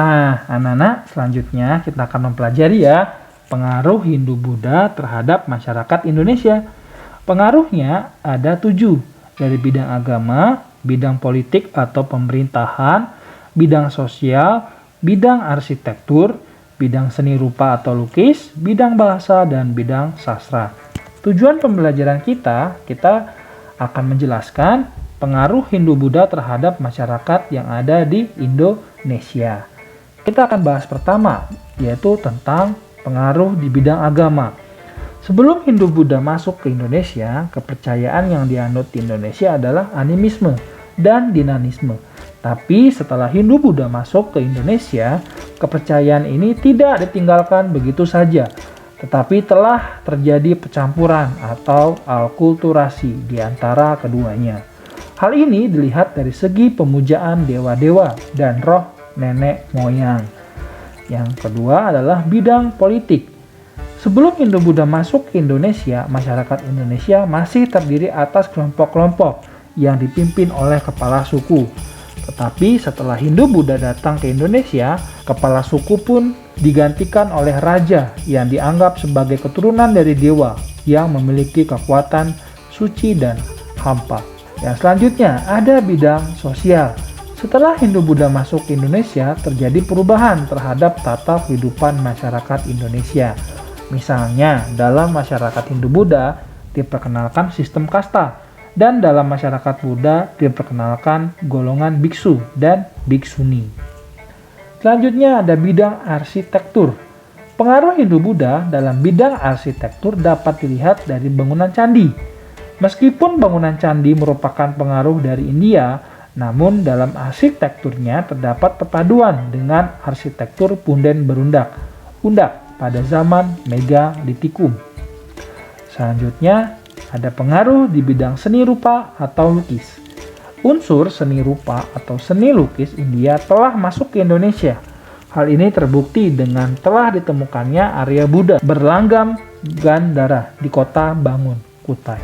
Nah, anak-anak, selanjutnya kita akan mempelajari ya pengaruh Hindu-Buddha terhadap masyarakat Indonesia. Pengaruhnya ada 7, dari bidang agama, bidang politik atau pemerintahan, bidang sosial, bidang arsitektur, bidang seni rupa atau lukis, bidang bahasa, dan bidang sastra. Tujuan pembelajaran kita akan menjelaskan pengaruh Hindu-Buddha terhadap masyarakat yang ada di Indonesia. Kita akan bahas pertama, yaitu tentang pengaruh di bidang agama. Sebelum Hindu-Buddha masuk ke Indonesia, kepercayaan yang dianut di Indonesia adalah animisme dan dinanisme. Tapi setelah Hindu-Buddha masuk ke Indonesia, kepercayaan ini tidak ditinggalkan begitu saja, tetapi telah terjadi percampuran atau alkulturasi di antara keduanya. Hal ini dilihat dari segi pemujaan dewa-dewa dan roh nenek moyang. Yang kedua adalah bidang politik. Sebelum Hindu-Buddha masuk ke Indonesia, masyarakat Indonesia masih terdiri atas kelompok-kelompok yang dipimpin oleh kepala suku. Tetapi setelah Hindu-Buddha datang ke Indonesia, kepala suku pun digantikan oleh raja yang dianggap sebagai keturunan dari dewa yang memiliki kekuatan suci dan hampa. Yang selanjutnya ada bidang sosial. Setelah Hindu-Buddha masuk ke Indonesia, terjadi perubahan terhadap tata kehidupan masyarakat Indonesia. Misalnya, dalam masyarakat Hindu-Buddha diperkenalkan sistem kasta, dan dalam masyarakat Buddha diperkenalkan golongan biksu dan biksuni. Selanjutnya ada bidang arsitektur. Pengaruh Hindu-Buddha dalam bidang arsitektur dapat dilihat dari bangunan candi. Meskipun bangunan candi merupakan pengaruh dari India, namun dalam arsitekturnya terdapat perpaduan dengan arsitektur punden berundak, undak pada zaman Megalitikum. Selanjutnya ada pengaruh di bidang seni rupa atau lukis. Unsur seni rupa atau seni lukis India telah masuk ke Indonesia. Hal ini terbukti dengan telah ditemukannya Arya Buddha berlanggam Gandhara di kota Bangun, Kutai.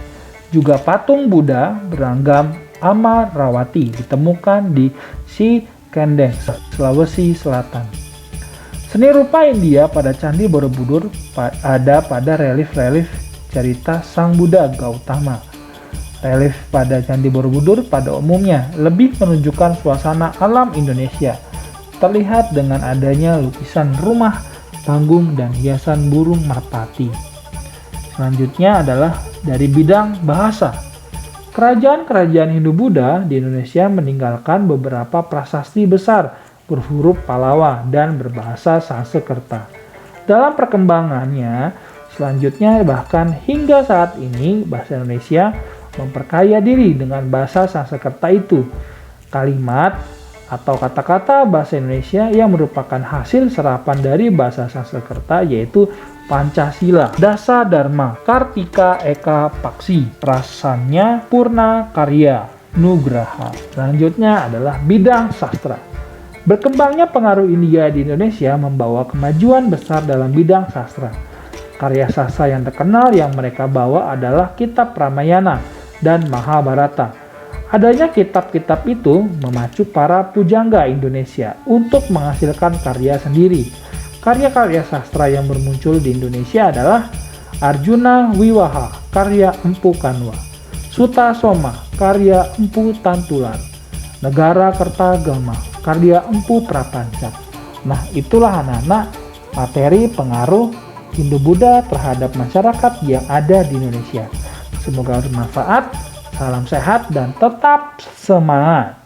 Juga patung Buddha berlanggam Amarawati ditemukan di Cikendeng, Sulawesi Selatan. Seni rupa India pada Candi Borobudur ada pada relief-relief cerita Sang Buddha Gautama. Relief pada Candi Borobudur pada umumnya lebih menunjukkan suasana alam Indonesia. Terlihat dengan adanya lukisan rumah, panggung, dan hiasan burung merpati. Selanjutnya adalah dari bidang bahasa. Kerajaan-kerajaan Hindu-Buddha di Indonesia meninggalkan beberapa prasasti besar berhuruf Pallava dan berbahasa Sanskerta. Dalam perkembangannya, selanjutnya bahkan hingga saat ini bahasa Indonesia memperkaya diri dengan bahasa Sanskerta itu. Kalimat atau kata-kata bahasa Indonesia yang merupakan hasil serapan dari bahasa Sanskerta yaitu Pancasila, Dasa Dharma, Kartika Eka Paksi, Prasanya Purna Karya, Nugraha. Selanjutnya adalah bidang sastra. Berkembangnya pengaruh India di Indonesia membawa kemajuan besar dalam bidang sastra. Karya sastra yang terkenal yang mereka bawa adalah Kitab Ramayana dan Mahabharata. Adanya kitab-kitab itu memacu para pujangga Indonesia untuk menghasilkan karya sendiri. Karya-karya sastra yang bermuncul di Indonesia adalah Arjuna Wiwaha, karya Empu Kanwa, Suta Soma, karya Empu Tantular, Negara Kertagama, karya Empu Prapanca. Nah, itulah anak-anak materi pengaruh Hindu-Buddha terhadap masyarakat yang ada di Indonesia. Semoga bermanfaat, salam sehat, dan tetap semangat.